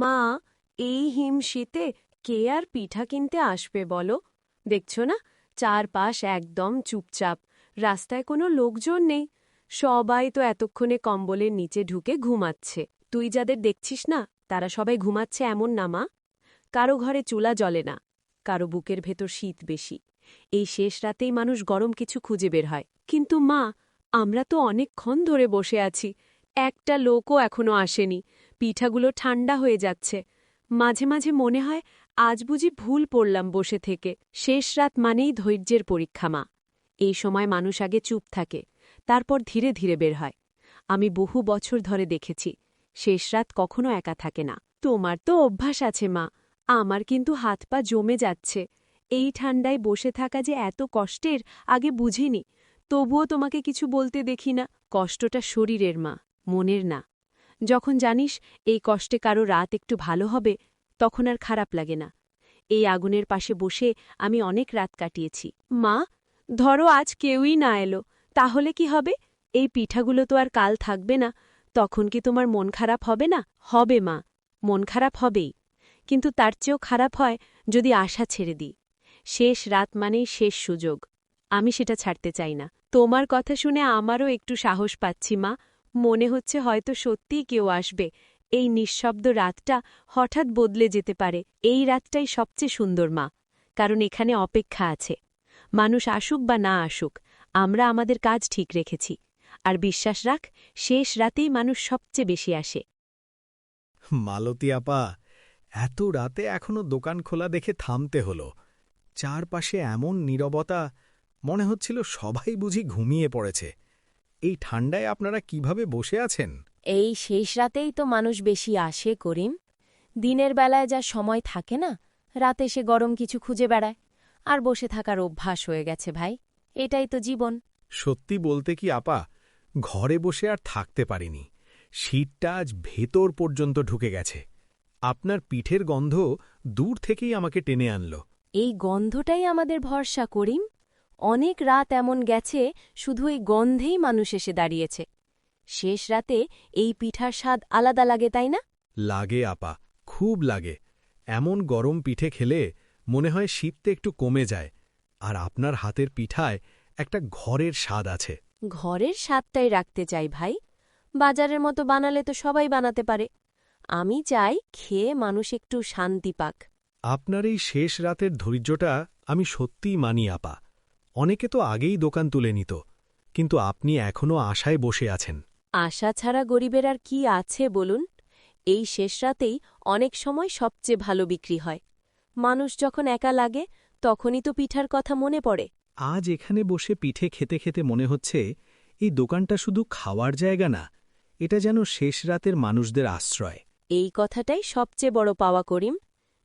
মা, এই হিম শীতে কে আর পিঠা কিনতে আসবে বলো? দেখছ না, চারপাশ একদম চুপচাপ, রাস্তায় কোনো লোকজন নেই। সবাই তো এতক্ষণে কম্বলের নিচে ঢুকে ঘুমাচ্ছে। তুই যাদের দেখছিস না, তারা সবাই ঘুমাচ্ছে এমন না মা। কারো ঘরে চুলা জ্বলে না, কারো বুকের ভেতর শীত বেশি। এই শেষ রাতেই মানুষ গরম কিছু খুঁজে বের হয়। কিন্তু মা, আমরা তো অনেকক্ষণ ধরে বসে আছি, একটা লোকও এখনো আসেনি। পিঠাগুলো ঠান্ডা হয়ে যাচ্ছে। মাঝে মাঝে মনে হয় আজ বুঝি ভুল পড়লাম বসে থেকে। শেষ রাত মানেই ধৈর্যের পরীক্ষা মা। এই সময় মানুষ আগে চুপ থাকে, তারপর ধীরে ধীরে বের হয়। আমি বহু বছর ধরে দেখেছি, শেষ রাত কখনো একা থাকে না। তোমার তো অভ্যাস আছে মা, আমার কিন্তু হাত পা জমে যাচ্ছে। এই ঠান্ডায় বসে থাকা যে এত কষ্টের, আগে বুঝিনি। তবুও তোমাকে কিছু বলতে দেখি না। কষ্টটা শরীরের মা, মনের না। যখন জানিস এই কষ্টে কারো রাত একটু ভালো হবে, তখন আর খারাপ লাগে না। এই আগুনের পাশে বসে আমি অনেক রাত কাটিয়েছি। মা, ধরো আজ কেউই না এলো, তাহলে কি হবে? এই পিঠাগুলো তো আর কাল থাকবে না, তখন কি তোমার মন খারাপ হবে না? হবে মা, মন খারাপ হবেই। কিন্তু তার চেয়েও খারাপ হয় যদি আশা ছেড়ে দিই। শেষ রাত মানেই শেষ সুযোগ। আমি সেটা ছাড়তে চাই না। তোমার কথা শুনে আমারও একটু সাহস পাচ্ছি মা। মনে হচ্ছে হয়তো সত্যিই কেউ আসবে। এই নিঃশব্দ রাতটা হঠাৎ বদলে যেতে পারে। এই রাতটাই সবচেয়ে সুন্দর মা, কারণ এখানে অপেক্ষা আছে। মানুষ আসুক বা না আসুক, আমরা আমাদের কাজ ঠিক রেখেছি। আর বিশ্বাস রাখ, শেষ রাতেই মানুষ সবচেয়ে বেশি আসে। মালতী আপা, এত রাতে এখনো দোকান খোলা দেখে থামতে হলো। চারপাশে এমন নীরবতা, মনে হচ্ছিল সবাই বুঝি ঘুমিয়ে পড়েছে। এই ঠান্ডায় আপনারা কিভাবে বসে আছেন? এই শেষ রাতেই তো মানুষ বেশি আসে করিম। দিনের বেলায় যা সময় থাকে না, রাতে সে গরম কিছু খুঁজে বেড়ায়। আর বসে থাকার অভ্যাস হয়ে গেছে ভাই, এটাই তো জীবন। সত্যি বলতে কি আপা, ঘরে বসে আর থাকতে পারিনি। শীতটা আজ ভেতর পর্যন্ত ঢুকে গেছে। আপনার পিঠের গন্ধ দূর থেকেই আমাকে টেনে আনল। এই গন্ধটাই আমাদের ভরসা করিম। অনেক রাত এমন গেছে, শুধু এই গন্ধেই মানুষ এসে দাঁড়িয়েছে। শেষ রাতে এই পিঠার স্বাদ আলাদা লাগে, তাই না? লাগে আপা, খুব লাগে। এমন গরম পিঠে খেলে মনে হয় শীতটা একটু কমে যায়। আর আপনার হাতের পিঠায় একটা ঘরের স্বাদ আছে। ঘরের স্বাদটাই রাখতে চাই ভাই। বাজারের মতো বানালে তো সবাই বানাতে পারে। আমি চাই খেয়ে মানুষ একটু শান্তি পাক। আপনার এই শেষ রাতের ধৈর্যটা আমি সত্যিই মানি আপা। অনেকে তো আগেই দোকান তুলে নিত, কিন্তু আপনি এখনও আশায় বসে আছেন। আশা ছাড়া গরিবের আর কি আছে বলুন? এই শেষ রাতেই অনেক সময় সবচেয়ে ভালো বিক্রি হয়। মানুষ যখন একা লাগে, তখনই তো পিঠার কথা মনে পড়ে। আজ এখানে বসে পিঠে খেতে খেতে মনে হচ্ছে এই দোকানটা শুধু খাওয়ার জায়গা না, এটা যেন শেষ রাতের মানুষদের আশ্রয়। এই কথাটাই সবচেয়ে বড় পাওয়া করিম।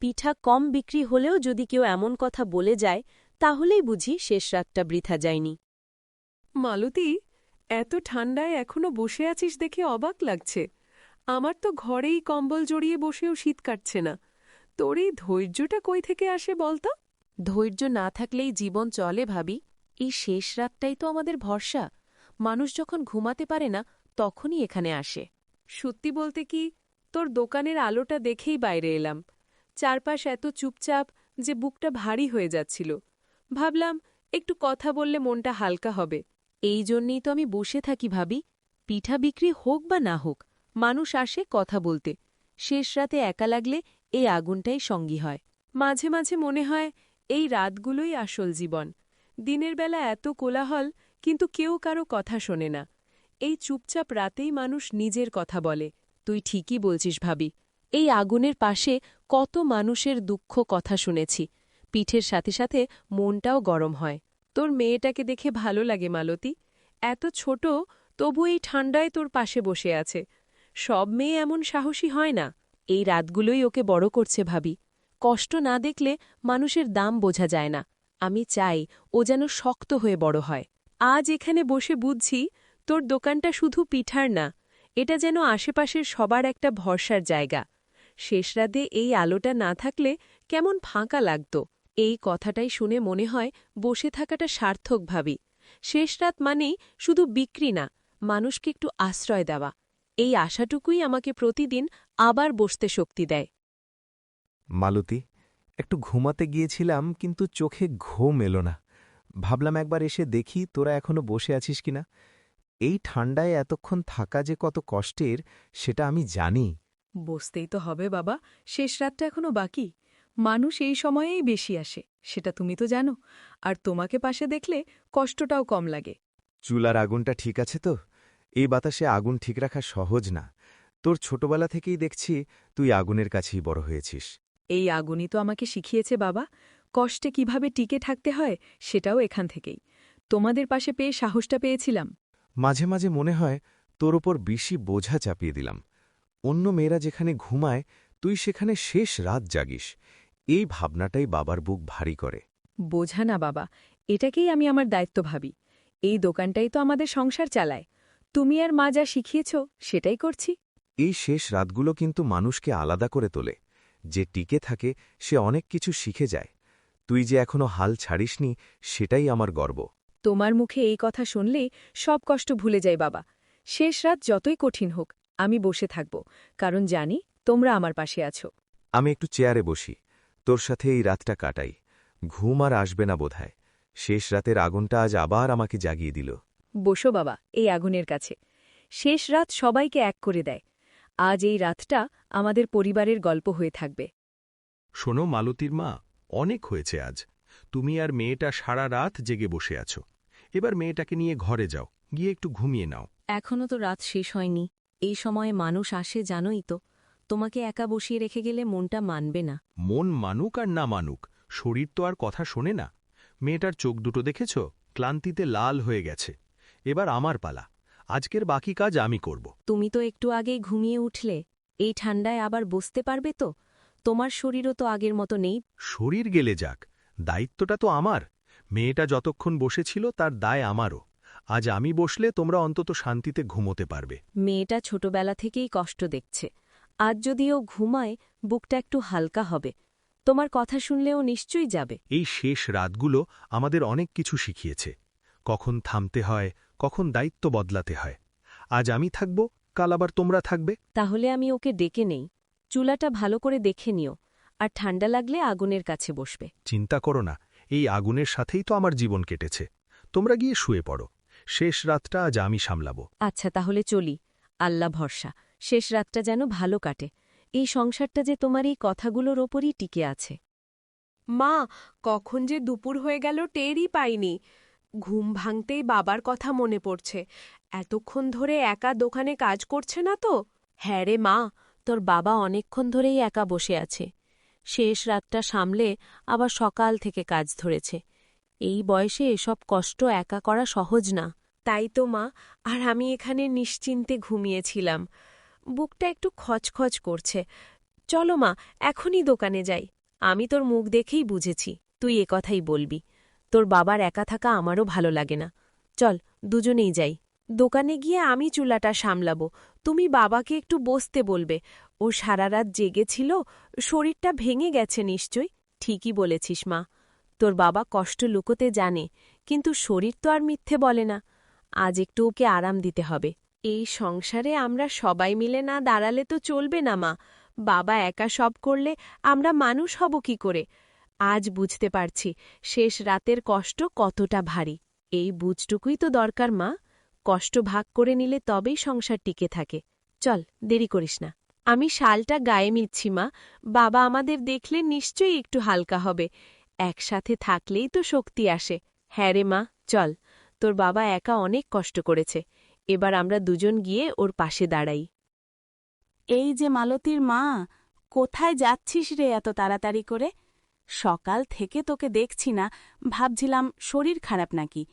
পিঠা কম বিক্রি হলেও যদি কেউ এমন কথা বলে যায়, তাহলেই বুঝি শেষ রাতটা বৃথা যায়নি। মালতী, এত ঠান্ডায় এখনো বসে আছিস দেখে অবাক লাগছে। আমার তো ঘরেই কম্বল জড়িয়ে বসেও শীত কাটছে না। তোর এই ধৈর্যটা কই থেকে আসে বলতো? ধৈর্য না থাকলেই জীবন চলে ভাবি। এই শেষ রাতটাই তো আমাদের ভরসা। মানুষ যখন ঘুমাতে পারে না, তখনই এখানে আসে। সত্যি বলতে কি, তোর দোকানের আলোটা দেখেই বাইরে এলাম। চারপাশ এত চুপচাপ যে বুকটা ভারী হয়ে যাচ্ছিল। ভাবলাম একটু কথা বললে মনটা হালকা হবে। এই জন্যেই তো আমি বসে থাকি ভাবি। পিঠা বিক্রি হোক বা না হোক, মানুষ আসে কথা বলতে। শেষ রাতে একা লাগলে এই আগুনটাই সঙ্গী হয়। মাঝে মাঝে মনে হয় এই রাতগুলোই আসল জীবন। দিনের বেলা এত কোলাহল, কিন্তু কেউ কারো কথা শোনে না। এই চুপচাপ রাতেই মানুষ নিজের কথা বলে। তুই ঠিকই বলছিস ভাবি। এই আগুনের পাশে কত মানুষের দুঃখ কথা শুনেছি। পিঠের সাথে সাথে মনটাও গরম হয়। তোর মেয়েটাকে দেখে ভালো লাগে মালতী। এত ছোট, তবু এই ঠান্ডায় তোর পাশে বসে আছে। সব মেয়ে এমন সাহসী হয় না। এই রাতগুলোই ওকে বড় করছে ভাবি। কষ্ট না দেখলে মানুষের দাম বোঝা যায় না। আমি চাই ও যেন শক্ত হয়ে বড় হয়। আজ এখানে বসে বুঝছি, তোর দোকানটা শুধু পিঠার না, এটা যেন আশেপাশের সবার একটা ভরসার জায়গা। শেষ রাতে এই আলোটা না থাকলে কেমন ফাঁকা লাগত। এই কথাটাই শুনে মনে হয় বসে থাকাটা সার্থক ভাবি। শেষ রাত মানেই শুধু বিক্রি না, মানুষকে একটু আশ্রয় দেওয়া। এই আশাটুকুই আমাকে প্রতিদিন আবার বসতে শক্তি দেয়। মালতী, একটু ঘুমাতে গিয়েছিলাম কিন্তু চোখে ঘুম এলো না। ভাবলাম একবার এসে দেখি তোরা এখনো বসে আছিস কিনা। এই ঠান্ডায় এতক্ষণ থাকা যে কত কষ্টের সেটা আমি জানি। বসতেই তো হবে বাবা, শেষ রাতটা এখনো বাকি। মানুষ এই সময়েই বেশি আসে, সেটা তুমি তো জানো। আর তোমাকে পাশে দেখলে কষ্টটাও কম লাগে। চুলার আগুনটা ঠিক আছে তো? এই বাতাসে আগুন ঠিক রাখা সহজ না। তোর ছোটবেলা থেকেই দেখছি তুই আগুনের কাছেই বড় হয়েছিস। এই আগুনই তো আমাকে শিখিয়েছে বাবা, কষ্টে কিভাবে টিকে থাকতে হয় সেটাও এখান থেকেই। তোমাদের পাশে পেয়ে সাহসটা পেয়েছিলাম। মাঝে মাঝে মনে হয় তোর ওপর বেশি বোঝা চাপিয়ে দিলাম। অন্য মেয়েরা যেখানে ঘুমায় তুই সেখানে শেষ রাত জাগিস। এই ভাবনাটাই বাবার বুক ভারী করে। বোঝা না বাবা, এটাকেই আমি আমার দায়িত্ব ভাবি। এই দোকানটাই তো আমাদের সংসার চালায়। তুমি আর মা যা শিখিয়েছ সেটাই করছি। এই শেষ রাতগুলো কিন্তু মানুষকে আলাদা করে তোলে। যে টিকে থাকে সে অনেক কিছু শিখে যায়। তুই যে এখনো হাল ছাড়িসনি সেটাই আমার গর্ব। তোমার মুখে এই কথা শুনলেই সব কষ্ট ভুলে যাই বাবা। শেষ রাত যতই কঠিন হোক আমি বসে থাকব, কারণ জানি তোমরা আমার পাশে আছো। আমি একটু চেয়ারে বসি, তোর সাথে এই রাতটা কাটাই। ঘুম আর আসবে না বোধহয়। শেষ রাতের আগুনটা আজ আবার আমাকে জাগিয়ে দিল। বসো বাবা এই আগুনের কাছে। শেষ রাত সবাইকে এক করে দেয়। আজ এই রাতটা আমাদের পরিবারের গল্প হয়ে থাকবে। শোনো মালতীর মা, অনেক হয়েছে আজ। তুমি আর মেয়েটা সারা রাত জেগে বসে আছো। এবার মেয়েটাকে নিয়ে ঘরে যাও, গিয়ে একটু ঘুমিয়ে নাও। এখনও তো রাত শেষ হয়নি। এই সময়ে মানুষ আসে জানোই তো। তোমাকে একা বসিয়ে রেখে গেলে মনটা মানবে না। মন মানুক আর না মানুক, শরীর তো আর কথা শোনে না। মেয়েটার চোখ দুটো দেখেছ, ক্লান্তিতে লাল হয়ে গেছে। এবার আমার পালা। আজকের বাকি কাজ আমি করব। তুমি তো একটু আগেই ঘুমিয়ে উঠলে। এই ঠান্ডায় আবার বসতে পারবে তো? তোমার শরীরও তো আগের মতো নেই। শরীর গেলে যাক, দায়িত্বটা তো আমার। মেয়েটা যতক্ষণ বসেছিল তার দায় আমারও। আজ আমি বসলে তোমরা অন্তত শান্তিতে ঘুমোতে পারবে। মেয়েটা ছোটবেলা থেকেই কষ্ট দেখছে। আজ যদিও ঘুমায়, বুকটা একটু হালকা হবে। তোমার কথা শুনলেও নিশ্চয়ই যাবে। এই শেষ রাতগুলো আমাদের অনেক কিছু শিখিয়েছে। কখন থামতে হয়, কখন দায়িত্ব বদলাতে হয়। আজ আমি থাকব, কাল আবার তোমরা থাকবে। তাহলে আমি ওকে ডেকে নেই। চুলাটা ভালো করে দেখে নিও। আর ঠান্ডা লাগলে আগুনের কাছে বসবে। চিন্তা করো না, এই আগুনের সাথেই তো আমার জীবন কেটেছে। তোমরা গিয়ে শুয়ে পড়ো। শেষ রাতটা আজ আমি সামলাব। আচ্ছা তাহলে চলি। আল্লাহ ভরসা, শেষ রাতটা যেন ভালো কাটে। এই সংসারটা যে তোমার এই কথাগুলোর ওপরই টিকে আছে। মা, কখন যে দুপুর হয়ে গেল টেরই পাইনি। ঘুম ভাঙতেই বাবার কথা মনে পড়ছে। এতক্ষণ ধরে একা দোকানে কাজ করছে না তো? হ্যাঁ রে মা, তোর বাবা অনেকক্ষণ ধরেই একা বসে আছে। শেষ রাতটা সামলে আবার সকাল থেকে কাজ ধরেছে। এই বয়সে এসব কষ্ট একা করা সহজ না। তাই তো মা, আর আমি এখানে নিশ্চিন্তে ঘুমিয়েছিলাম। বুকটা একটু খচখচ করছে। চলো মা, এখনই দোকানে যাই। আমি তোর মুখ দেখেই বুঝেছি তুই এ কথাই বলবি। তোর বাবার একা থাকা আমারও ভালো লাগে না। চল দুজনেই যাই। দোকানে গিয়ে আমি চুলাটা সামলাব। তুমি বাবাকে একটু বসতে বলবে। ও সারা রাত জেগেছিল, শরীরটা ভেঙে গেছে নিশ্চয়ই। ঠিকই বলেছিস মা। তোর বাবা কষ্ট লুকোতে জানে, কিন্তু শরীর তো আর মিথ্যে বলে না। আজ একটু ওকে আরাম দিতে হবে। এই সংসারে আমরা সবাই মিলে না দাঁড়ালে তো চলবে না মা। বাবা একা সব করলে আমরা মানুষ হব কি করে? আজ বুঝতে পারছি শেষ রাতের কষ্ট কতটা ভারী। এই বুঝটুকুই তো দরকার মা। কষ্ট ভাগ করে নিলে তবেই সংসার টিকে থাকে। চল দেরি করিস না। আমি শালটা গায়ে মিচ্ছি মা। বাবা আমাদের দেখলে নিশ্চয়ই একটু হালকা হবে। একসাথে থাকলেই তো শক্তি আসে। হ্যাঁ রে মা, চল। তোর বাবা একা অনেক কষ্ট করেছে। এবার আমরা দুজন গিয়ে ওর পাশে দাঁড়াই। এই যে মালতীর মা, কোথায় যাচ্ছিস রে এত তাড়াতাড়ি করে? সকাল থেকে তোকে দেখছি না, ভাবছিলাম শরীর খারাপ নাকি।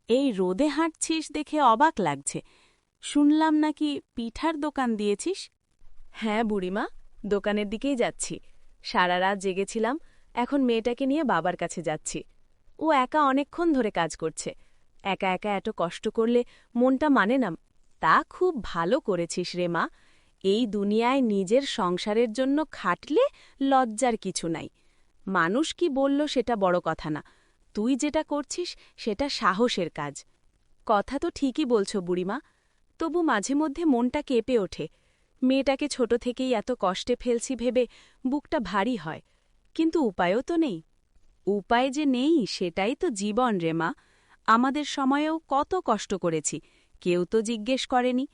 এই রোদে হাঁটছিস দেখে অবাক লাগছে। শুনলাম নাকি পিঠার দোকান দিয়েছিস? হ্যাঁ বুড়িমা, দোকানের দিকেই যাচ্ছি। সারা রাত জেগেছিলাম, এখন মেয়েটাকে নিয়ে বাবার কাছে যাচ্ছি। ও একা অনেকক্ষণ ধরে কাজ করছে। একা একা এত কষ্ট করলে মনটা মানে না। তা খুব ভালো করেছিস রে মা। এই দুনিয়ায় নিজের সংসারের জন্য খাটলে লজ্জার কিছু নাই। মানুষ কি বলল সেটা বড় কথা না। তুই যেটা করছিস সেটা সাহসের কাজ। কথা তো ঠিকই বলছো বুড়িমা। তবু মাঝে মধ্যে মনটা কেঁপে ওঠে। মেয়েটাকে ছোট থেকেই এত কষ্টে ফেলছি ভেবে বুকটা ভারী হয়, কিন্তু উপায়ও তো নেই। উপায় যে নেই সেটাই তো জীবন রে মা। আমাদের সময়েও কত কষ্ট করেছি, কেউ তো জিজ্ঞেস করেনি।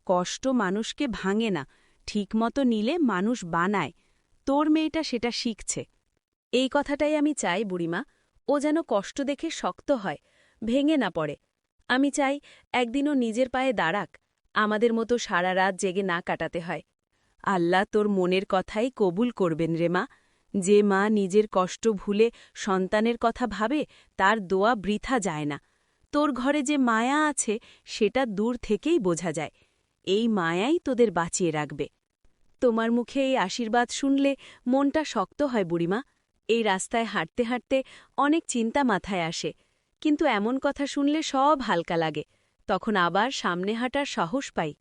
কষ্ট মানুষকে ভাঙে না, ঠিকমতো নিলে মানুষ বানায়। তোর মেয়েটা সেটা শিখছে। এই কথাটাই আমি চাই বুড়িমা, ও যেন কষ্ট দেখে শক্ত হয়, ভেঙে না পড়ে। আমি চাই একদিনও নিজের পায়ে দাঁড়াক, আমাদের মতো সারা রাত জেগে না কাটাতে হয়। আল্লাহ তোর মনের কথাই কবুল করবেন রে মা। যে মা নিজের কষ্ট ভুলে সন্তানের কথা ভাবে, তার দোয়া বৃথা যায় না। তোর ঘরে যে মায়া আছে সেটা দূর থেকেই বোঝা যায়। এই মায়াই তোদের বাঁচিয়ে রাখবে। তোমার মুখে এই আশীর্বাদ শুনলে মনটা শক্ত হয় বুড়িমা। এই রাস্তায় হাঁটতে হাঁটতে অনেক চিন্তা মাথায় আসে, কিন্তু এমন কথা শুনলে সব হালকা লাগে। তখন আবার সামনে হাঁটার সাহস পাই।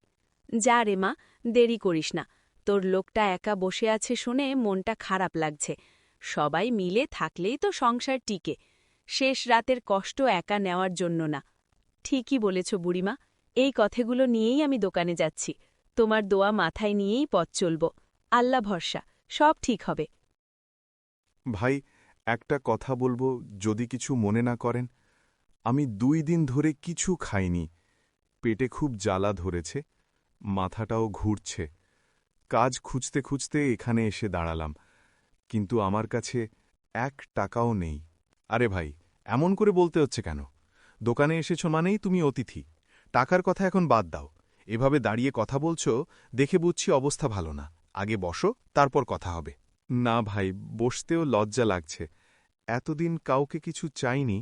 যা রে মা, দেরি করিস না। তোর লোকটা একা বসে আছে শুনে মনটা খারাপ লাগছে। সবাই মিলে থাকলেই তো সংসার টিকে, শেষ রাতের কষ্ট একা নেওয়ার জন্য না। ঠিকই বলেছ বুড়িমা, এই কথাগুলো নিয়েই আমি দোকানে যাচ্ছি। তোমার দোয়া মাথায় নিয়েই পথ চলব। আল্লাহ ভরসা, সব ঠিক হবে। ভাই, একটা কথা বলবো, যদি কিছু মনে না করেন। আমি 2 দিন ধরে কিছু খাইনি, পেটে খুব জ্বালা ধরেছে, মাথাটাও ঘুরছে। কাজ খুঁজতে খুঁজতে এখানে এসে দাঁড়ালাম, কিন্তু আমার কাছে 1 টাকাও নেই। আরে ভাই, এমন করে বলতে হচ্ছে কেন? দোকানে এসেছ মানেই তুমি অতিথি। টাকার কথা এখন বাদ দাও। এভাবে দাঁড়িয়ে কথা বলছো দেখে বুঝছি অবস্থা ভালো না। আগে বসো, তারপর কথা হবে। না ভাই, বসতেও লজ্জা লাগছে। এতদিন কাউকে কিছু চাইনি,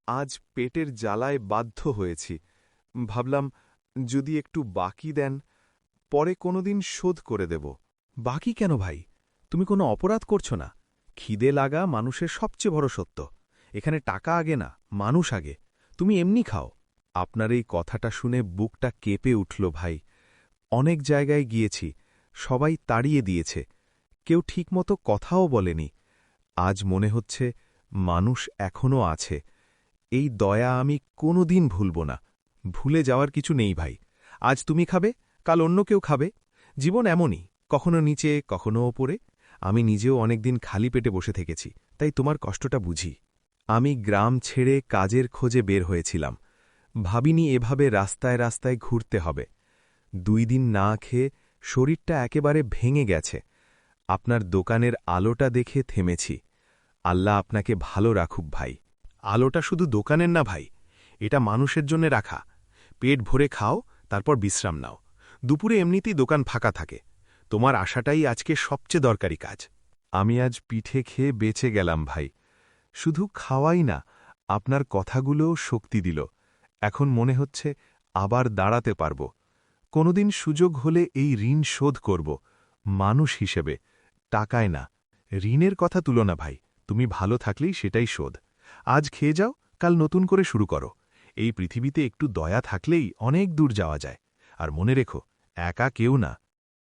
আজ পেটের জ্বালায় বাধ্য হয়েছি। ভাবলাম যদি একটু বাকি দেন, পরে কোনোদিন শোধ করে দেব। বাকি কেন ভাই? তুমি কোনো অপরাধ করছো না। খিদে লাগা মানুষের সবচেয়ে বড় সত্য। এখানে টাকা আগে না, মানুষ আগে। তুমি এমনি খাও। আপনার এই কথাটা শুনে বুকটা কেঁপে উঠল ভাই। অনেক জায়গায় গিয়েছি, সবাই তাড়িয়ে দিয়েছে, কেউ ঠিকমতো কথাও বলেনি। আজ মনে হচ্ছে মানুষ এখনও আছে। এই দয়া আমি কোনোদিন ভুলব না। ভুলে যাওয়ার কিছু নেই ভাই। আজ তুমি খাবে, কাল অন্য কেউ খাবে। জীবন এমনই, কখনো নিচে কখনো ওপরে। আমি নিজেও অনেকদিন খালি পেটে বসে থেকেছি, তাই তোমার কষ্টটা বুঝি। আমি গ্রাম ছেড়ে কাজের খোঁজে বের হয়েছিলাম, ভাবিনি এভাবে রাস্তায় রাস্তায় ঘুরতে হবে। 2 দিন না খেয়ে শরীরটা একেবারে ভেঙে গেছে। আপনার দোকানের আলোটা দেখে থেমেছি। আল্লাহ আপনাকে ভালো রাখুক ভাই। আলোটা শুধু দোকানের না ভাই, এটা মানুষের জন্য রাখা। পেট ভরে খাও, তারপর বিশ্রাম নাও। দুপুরে এমনিতেই দোকান ফাঁকা থাকে। তোমার আশাটাই আজকে সবচেয়ে দরকারি কাজ। আমি আজ পিঠে খেয়ে বেঁচে গেলাম ভাই। শুধু খাওয়াই না, আপনার কথাগুলোও শক্তি দিল। এখন মনে হচ্ছে আবার দাঁড়াতে পারব। কোনোদিন সুযোগ হলে এই ঋণ শোধ করব, মানুষ হিসেবে, টাকায় না। ঋণের কথা তুলো না ভাই, তুমি ভালো থাকলেই সেটাই শোধ। আজ খেয়ে যাও, কাল নতুন করে শুরু করো। এই পৃথিবীতে একটু দয়া থাকলেই অনেক দূর যাওয়া যায়। আর মনে রেখো, একা কেউ না,